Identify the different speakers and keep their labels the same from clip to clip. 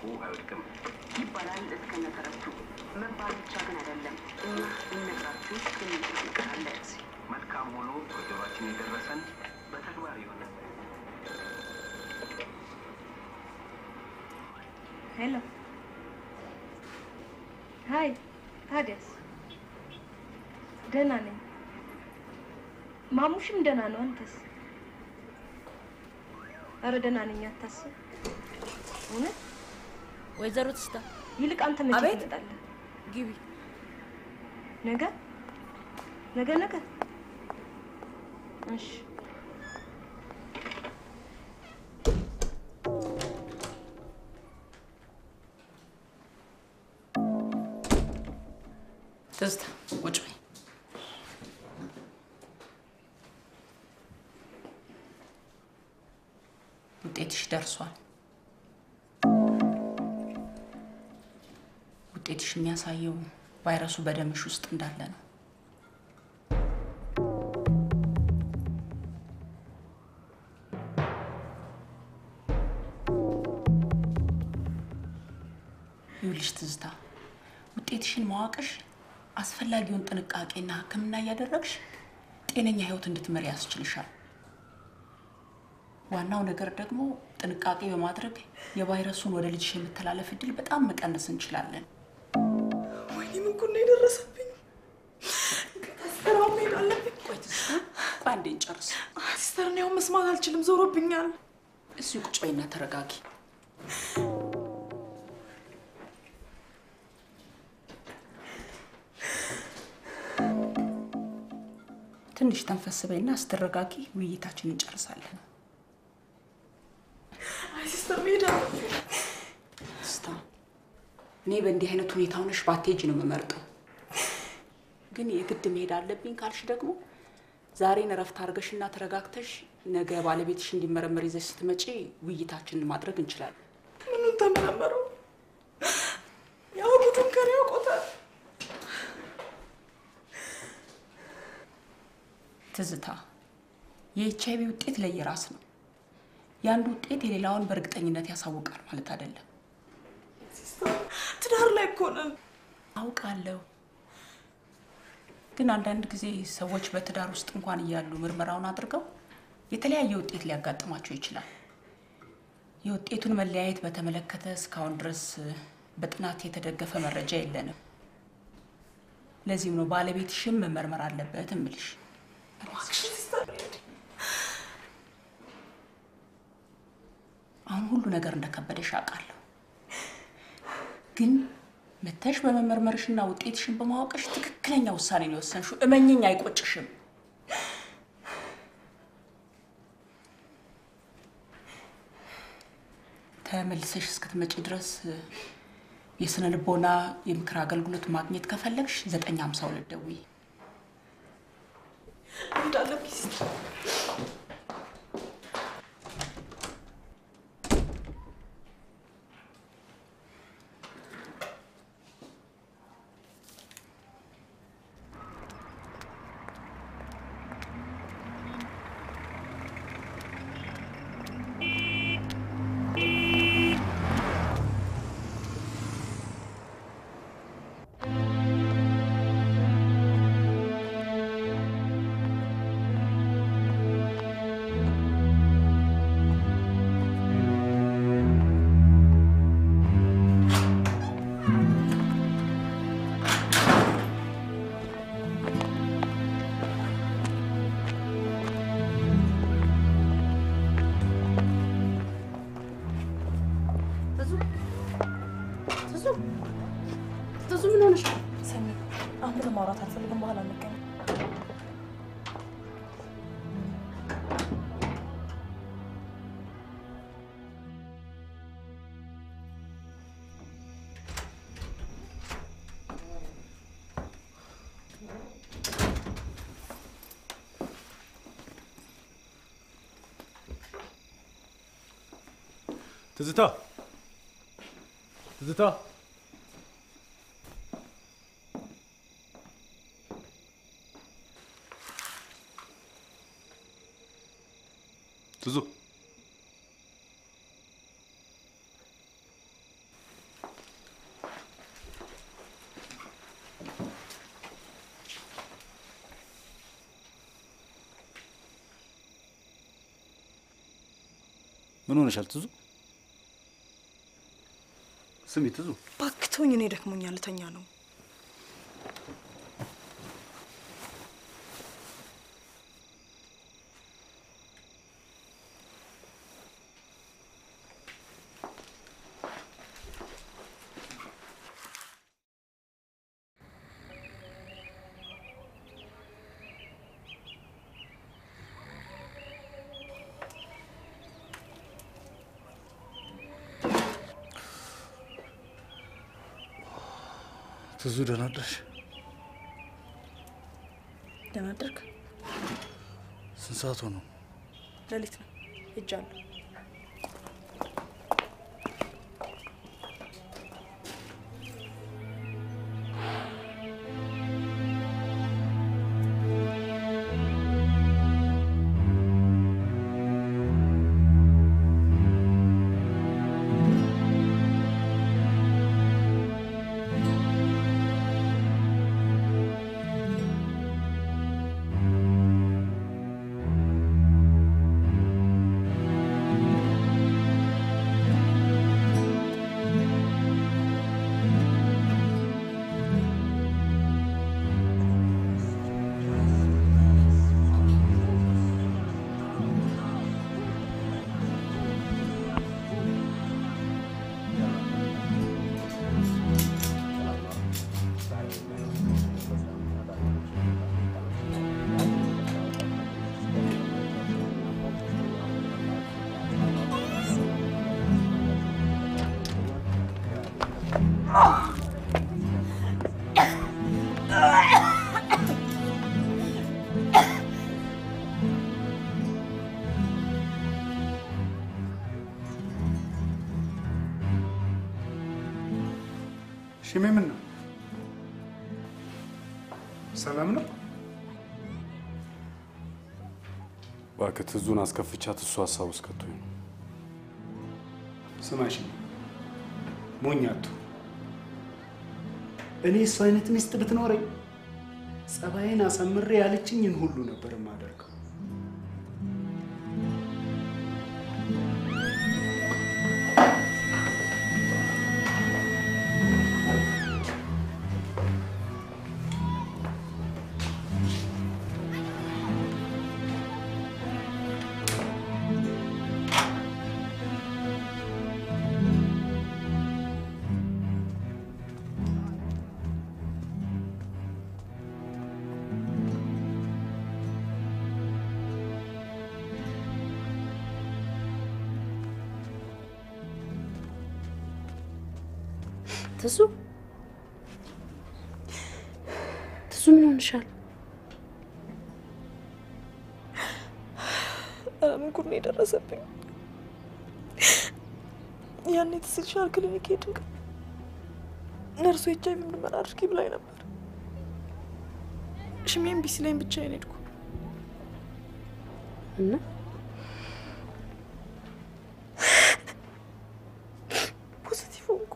Speaker 1: አይወድቅም
Speaker 2: ይባላል እስከነተረቱ መባል ብቻ ግን አይደለም እኛ እንነግራችሁ እንነግራለን
Speaker 1: መልካም ሆኖ ወገባችን የደረሰን በተግባር ይሆናል
Speaker 3: ሄሎ ሃይ ታዲያስ ደህና ነኝ ማሙሽም ደህና ነው አንተስ ኧረ ደህና ነኝ አታስብ እውነት
Speaker 4: ወይዘሮ ትስታ
Speaker 3: ይልቅ አንተ መቼ ትመጣለህ
Speaker 4: ግቢ
Speaker 3: ነገ እሺ
Speaker 5: ትስታ ቁጭ በይ ውጤትሽ ደርሷል ውጤትሽ የሚያሳየው ቫይረሱ በደምሽ ውስጥ እንዳለ ነው ይኸውልሽ ትዝታ ውጤትሽን ማወቅሽ አስፈላጊውን ጥንቃቄና ሕክምና ያደረግሽ ጤነኛ ህይወት እንድትመሪ ያስችልሻል ዋናው ነገር ደግሞ ጥንቃቄ በማድረግ የቫይረሱን ወደ ልጅሽ የመተላለፍ እድል በጣም መቀነስ እንችላለን
Speaker 6: ወይኔ ምን ኩን የደረሰብኝ ከታስተራው ምን አለብኝ
Speaker 5: ቋንዴ እንጨርስ
Speaker 6: ሲስተር ነው መስማት አልችልም ዞሮብኛል
Speaker 5: እሱ ቁጭ በይና ተረጋጊ ትንሽ ተንፈስ በይና አስተረጋጊ ውይይታችንን እንጨርሳለን
Speaker 6: ሲስተር ሜዳ
Speaker 5: ስታ እኔ በእንዲህ አይነት ሁኔታ ሆነሽ ባትሄጂ ነው የምመርጠው ግን የግድ መሄድ አለብኝ ካልሽ ደግሞ ዛሬን ረፍት አድርገሽና ተረጋግተሽ ነገ ባለቤትሽ እንዲመረመር ይዘሽ ስትመጪ ውይይታችንን ማድረግ እንችላለን
Speaker 6: ምኑን ተመረመረው ያው ጉዱን ከሪው ቆጣ
Speaker 5: ትዝታ የኤችአይቪ ውጤት ለየራስ ነው ያንዱ ውጤት የሌላውን በእርግጠኝነት ያሳውቃል ማለት አይደለም
Speaker 6: ሲስተር ትዳር ላይ ቆነ
Speaker 5: አውቃለሁ ግን አንዳንድ ጊዜ ሰዎች በትዳር ውስጥ እንኳን ይያሉ ምርመራውን አድርገው የተለያየ ውጤት ሊያጋጥማቸው ይችላል የውጤቱን መለያየት በተመለከተ እስካሁን ድረስ በጥናት የተደገፈ መረጃ የለንም ለዚህም ነው ባለቤትሽም መመርመር አለበት እምልሽ አሁን ሁሉ ነገር እንደከበደሽ አውቃለሁ ግን መተሽ በመመርመርሽና ውጤትሽን በማወቅሽ ትክክለኛ ውሳኔ ነው የወሰንሽው እመኚኝ አይቆጭሽም ተመልሰሽ እስክትመጪ ድረስ የስነ ልቦና የምክር አገልግሎት ማግኘት ከፈለግሽ 952 ደውይ
Speaker 6: እንዳለ ቢስት
Speaker 7: ትዝታ ትዙ ምን ሆነሻል ትዙ? ስሚ ትዙ፣
Speaker 6: ባክቶኝ እኔ ደክሞኛል ልተኛ ነው።
Speaker 7: ትዙ ደህና አደርሽ?
Speaker 6: ደህና አደርክ?
Speaker 7: ስንት ሰዓት ሆነ?
Speaker 6: ሌሊት ነው። ሄጃለሁ።
Speaker 8: ሽሜ ምን ነው? ሰላም ነው?
Speaker 9: እባክህ ትዙን አስከፍቻት እሱ ሀሳብ ውስጥ ከቶኝ ነው።
Speaker 8: ስማሽ ሞኛቱ እኔ እሱ አይነት ሚስት ብትኖረኝ ጸባይን አሳምሬ ያለችኝን ሁሉ ነበር የማደርገው።
Speaker 2: ትዙ ምን ሆነሻል?
Speaker 6: ምን ጉድ ነው የደረሰብኝ? ያኔ ትስልሻል ክሊኒክ ሄድን። ነርሱ ኤችአይቪ ምርመራ አድርጊ ብላኝ ነበር። ሽሜን ቢሲላይን ብቻዬን ሄድኩ
Speaker 2: እና
Speaker 6: ፖዚቲቭ ሆንኩ።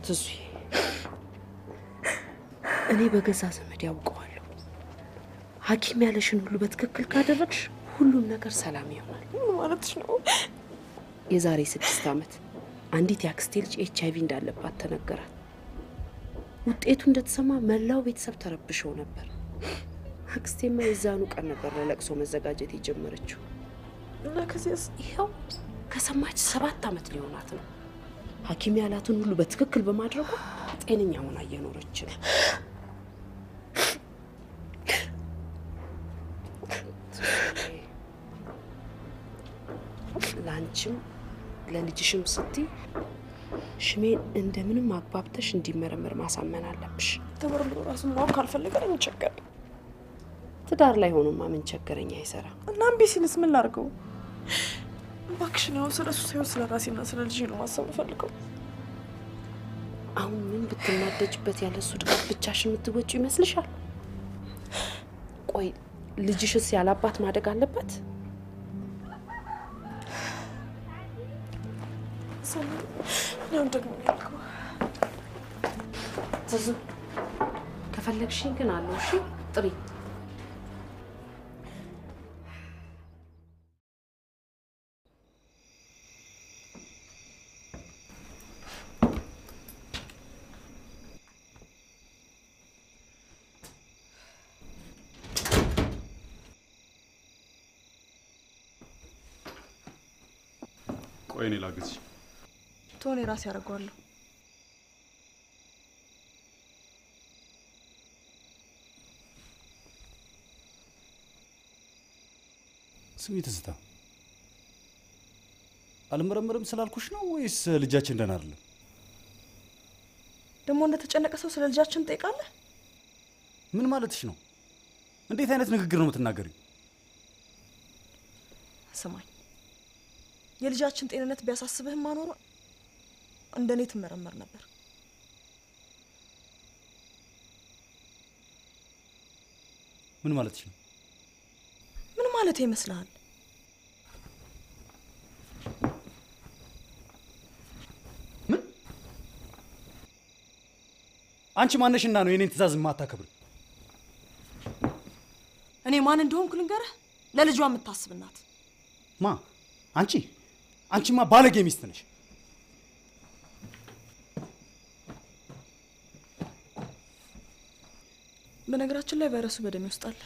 Speaker 2: ትዙ እኔ በገዛ ዘመድ ያውቀዋለሁ። ሐኪም ያለሽን ሁሉ በትክክል ካደረግሽ ሁሉም ነገር ሰላም ይሆናል።
Speaker 6: ምን ማለትሽ ነው?
Speaker 2: የዛሬ 6 ዓመት አንዲት የአክስቴ ልጅ ኤችአይቪ እንዳለባት ተነገራት። ውጤቱ እንደተሰማ መላው ቤተሰብ ተረብሸው ነበር። አክስቴማ የዛኑ ቀን ነበር ለለቅሶ መዘጋጀት የጀመረችው።
Speaker 6: እና ከዚያስ
Speaker 2: ይኸው ከሰማች 7 ዓመት ሊሆናት ነው። ሐኪም ያላትን ሁሉ በትክክል በማድረጉ ጤነኛ ሆና እየኖረች ነው። ላንቺም ለልጅሽም ስትይ ሽሜን እንደምንም አግባብተሽ እንዲመረመር ማሳመን አለብሽ።
Speaker 6: ተመርምሮ ራሱን ማወቅ ካልፈለገ ምን ቸገረ?
Speaker 2: ትዳር ላይ ሆኖማ ምን ቸገረኝ አይሰራ።
Speaker 6: እና እምቢ ሲልስ ምን ላድርገው? እባክሽ ነው ስለሱ ሳይሆን ስለ ራሴና ስለ ልጄ ነው ማሰብ ፈልገው።
Speaker 2: አሁን ምን ብትናደጅበት ያለሱ ድጋፍ ብቻሽን የምትወጪው ይመስልሻል? ቆይ ልጅሽስ ያላባት ማደግ አለበት?
Speaker 6: ነው ደግሞ ያልከው
Speaker 2: ትዙ ከፈለግሽኝ ግን አለው እሺ ጥሪ
Speaker 9: ቆይኔ ላግዝሽ
Speaker 6: ቶኔ ራስ ያደርገዋለሁ
Speaker 7: ስሚ ትዝታ አልመረመርም ስላልኩሽ ነው ወይስ ልጃችን ደህና አይደለም?
Speaker 6: ደግሞ እንደተጨነቀ ሰው ስለ ልጃችን ጠይቃለህ?
Speaker 7: ምን ማለትሽ ነው? እንዴት አይነት ንግግር ነው የምትናገሪው?
Speaker 6: ስማኝ የልጃችን ጤንነት ቢያሳስብህም አኖሮ እንደኔ ትመረመር ነበር።
Speaker 7: ምን ማለትሽ ነው?
Speaker 6: ምን ማለት ይመስልሃል?
Speaker 7: ምን? አንቺ ማነሽና ነው የኔን ትዕዛዝ የማታከብሪ?
Speaker 6: እኔ ማን እንደሆንኩ ልንገርህ? ለልጇ የምታስብ እናት።
Speaker 7: ማ? አንቺማ ባለጌ ሚስት ነሽ።
Speaker 6: በነገራችን ላይ ቫይረሱ በደም ውስጥ አለ።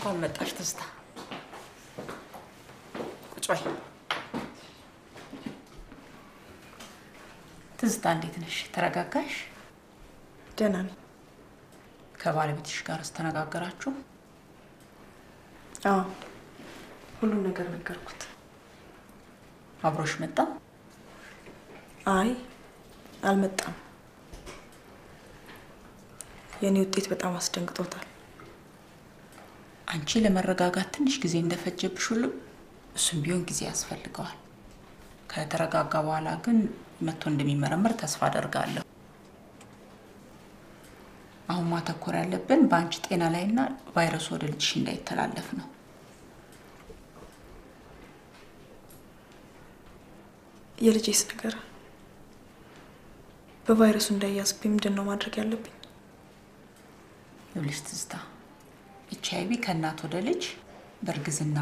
Speaker 5: እንኳን መጣሽ ትዝታ። ቁጭ በይ። ትዝታ እንዴት ነሽ? ተረጋጋሽ?
Speaker 6: ደህና ነኝ።
Speaker 5: ከባለቤትሽ ጋር ተነጋገራችሁ?
Speaker 6: አዎ ሁሉን ነገር ነገርኩት።
Speaker 5: አብሮሽ መጣ?
Speaker 6: አይ አልመጣም። የኔ ውጤት በጣም አስደንግጦታል።
Speaker 5: አንቺ ለመረጋጋት ትንሽ ጊዜ እንደፈጀብሽ ሁሉ እሱም ቢሆን ጊዜ ያስፈልገዋል። ከተረጋጋ በኋላ ግን መጥቶ እንደሚመረመር ተስፋ አደርጋለሁ። አሁን ማተኮር ያለብን በአንቺ ጤና ላይና ቫይረሱ ወደ ልጅሽ እንዳይተላለፍ ነው።
Speaker 6: የልጄስ ነገር በቫይረሱ እንዳይያዝብኝ ምንድን ነው ማድረግ ያለብኝ?
Speaker 5: ይኸውልሽ ትዝታ HIV ከእናት ወደ ልጅ በእርግዝና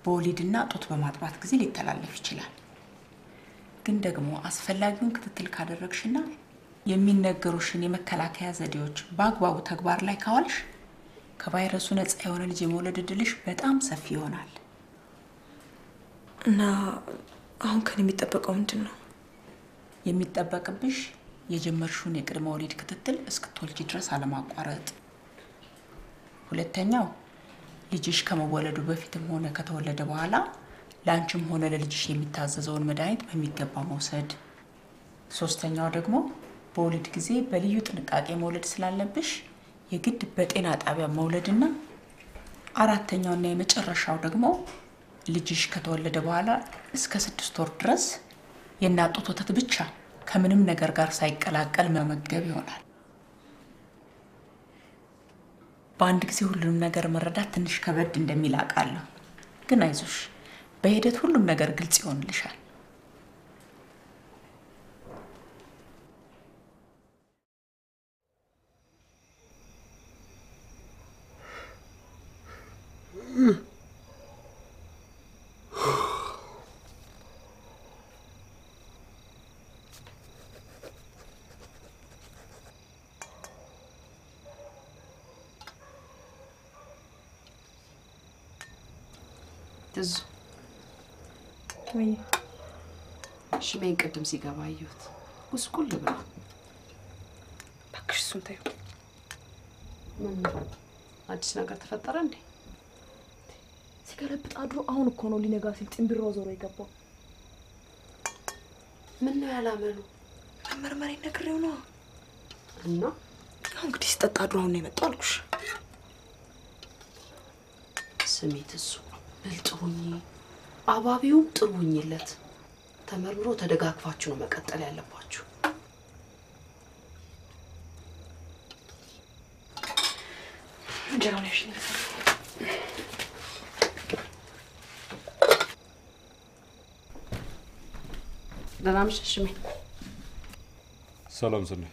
Speaker 5: በወሊድና ጡት በማጥባት ጊዜ ሊተላለፍ ይችላል። ግን ደግሞ አስፈላጊውን ክትትል ካደረግሽና የሚነገሩሽን የመከላከያ ዘዴዎች በአግባቡ ተግባር ላይ ካዋልሽ ከቫይረሱ ነፃ የሆነ ልጅ የመውለድ እድልሽ በጣም ሰፊ ይሆናል።
Speaker 6: እና አሁን ከኔ የሚጠበቀው ምንድን ነው?
Speaker 5: የሚጠበቅብሽ የጀመርሽውን የቅድመ ወሊድ ክትትል እስክትወልጂ ድረስ አለማቋረጥ። ሁለተኛው ልጅሽ ከመወለዱ በፊትም ሆነ ከተወለደ በኋላ ለአንቺም ሆነ ለልጅሽ የሚታዘዘውን መድኃኒት በሚገባ መውሰድ። ሶስተኛው ደግሞ በወሊድ ጊዜ በልዩ ጥንቃቄ መውለድ ስላለብሽ የግድ በጤና ጣቢያ መውለድና አራተኛውና የመጨረሻው ደግሞ ልጅሽ ከተወለደ በኋላ እስከ 6 ወር ድረስ የእናት ጡት ወተት ብቻ ከምንም ነገር ጋር ሳይቀላቀል መመገብ ይሆናል። በአንድ ጊዜ ሁሉንም ነገር መረዳት ትንሽ ከበድ እንደሚል አውቃለሁ፣ ግን አይዞሽ፣ በሂደት ሁሉም ነገር ግልጽ ይሆንልሻል።
Speaker 2: ትዝ
Speaker 6: ወይ
Speaker 2: ሽሜን ቅድም ሲገባ አየሁት። ጉስቁል ብሎ
Speaker 6: እባክሽ እሱን ተይው።
Speaker 2: ምን አዲስ ነገር ተፈጠረ እንዴ?
Speaker 6: ሲገለብጥ አድሮ አሁን እኮ ነው ሊነጋ ሲል ጥንብሮ ዞሮ የገባው።
Speaker 2: ምን ነው ያላመሉ?
Speaker 6: መመርመሬ ነግሬው ነው።
Speaker 2: እና
Speaker 6: ያው እንግዲህ ሲጠጣ አድሮ አሁን ነው የመጣው አልኩሽ።
Speaker 2: ስሜት እሱ ብልጥ ሁኚ፣ አባቢው ጥሩ ሁኚለት። ተመርምሮ ተደጋግፋችሁ ነው መቀጠል ያለባችሁ።
Speaker 6: እንጀራውን ያሽኝ።
Speaker 2: ደህና ነሽ ሽሜ?
Speaker 9: ሰላም ሰናይ።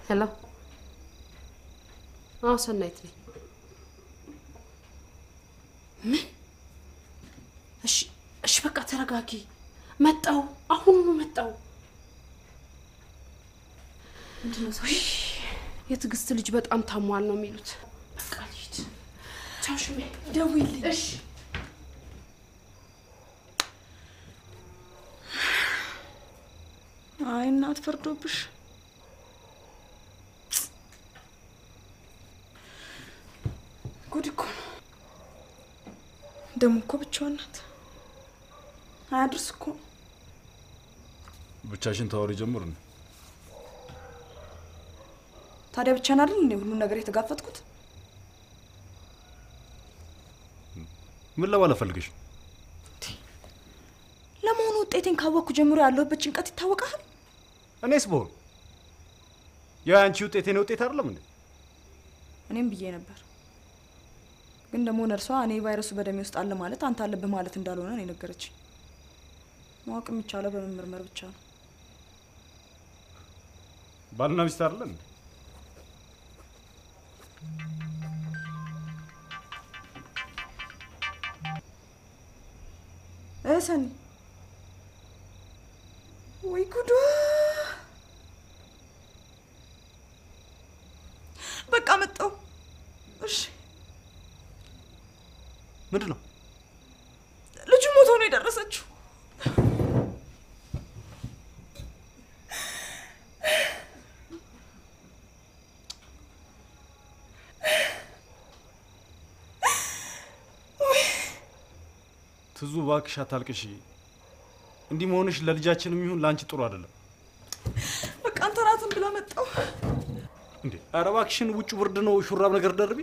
Speaker 2: ሄሎ። አዎ ሰናይት ነኝ። ምን? እሺ በቃ ተረጋጊ። መጣው፣ አሁኑኑ መጣው።
Speaker 6: ምንድነው ሰው?
Speaker 2: የትዕግስት ልጅ በጣም ታሟል ነው የሚሉት። በቃ ልሂድ። ቻው ሽሜ።
Speaker 6: ደውይልኝ።
Speaker 2: እሺ።
Speaker 6: አይ እናት ፈርዶብሽ። ጉድ እኮ ነው። ደሞ እኮ ብቻዋን ናት። አያድርስ እኮ።
Speaker 9: ብቻሽን ታወሪ ጀምር ነው።
Speaker 6: ታዲያ ብቻዬን አይደል እንዴ ሁሉ ነገር የተጋፈጥኩት?
Speaker 9: ምን ለማለት ፈልገሽ?
Speaker 6: ለመሆኑ ውጤቴን ካወቅኩ ጀምሮ ያለሁበት ጭንቀት ይታወቃል?
Speaker 9: እኔስ በሆን የአንቺ ውጤት የኔ ውጤት አይደለም እንዴ?
Speaker 6: እኔም ብዬ ነበር፣ ግን ደግሞ ነርሷ እኔ ቫይረሱ በደሜ ውስጥ አለ ማለት አንተ አለብህ ማለት እንዳልሆነ ነው የነገረችኝ። ማወቅ የሚቻለው በመመርመር ብቻ ነው።
Speaker 9: ባልና ሚስት አይደለን እንዴ?
Speaker 6: ሰኒ ወይ ጉዱ! በቃ መጣው። እሺ
Speaker 9: ምንድነው?
Speaker 6: ልጁ ሞቶ ነው የደረሰችው።
Speaker 9: ትዙ እባክሽ አታልቅሽ። እንዲህ መሆንሽ ለልጃችንም ይሁን ላንቺ ጥሩ አይደለም።
Speaker 6: በቃ አንተ ራስን ብላ መጣው።
Speaker 9: እንዴ ኧረ እባክሽን፣ ውጭ ብርድ ነው፣ ሹራብ ነገር ደርቢ።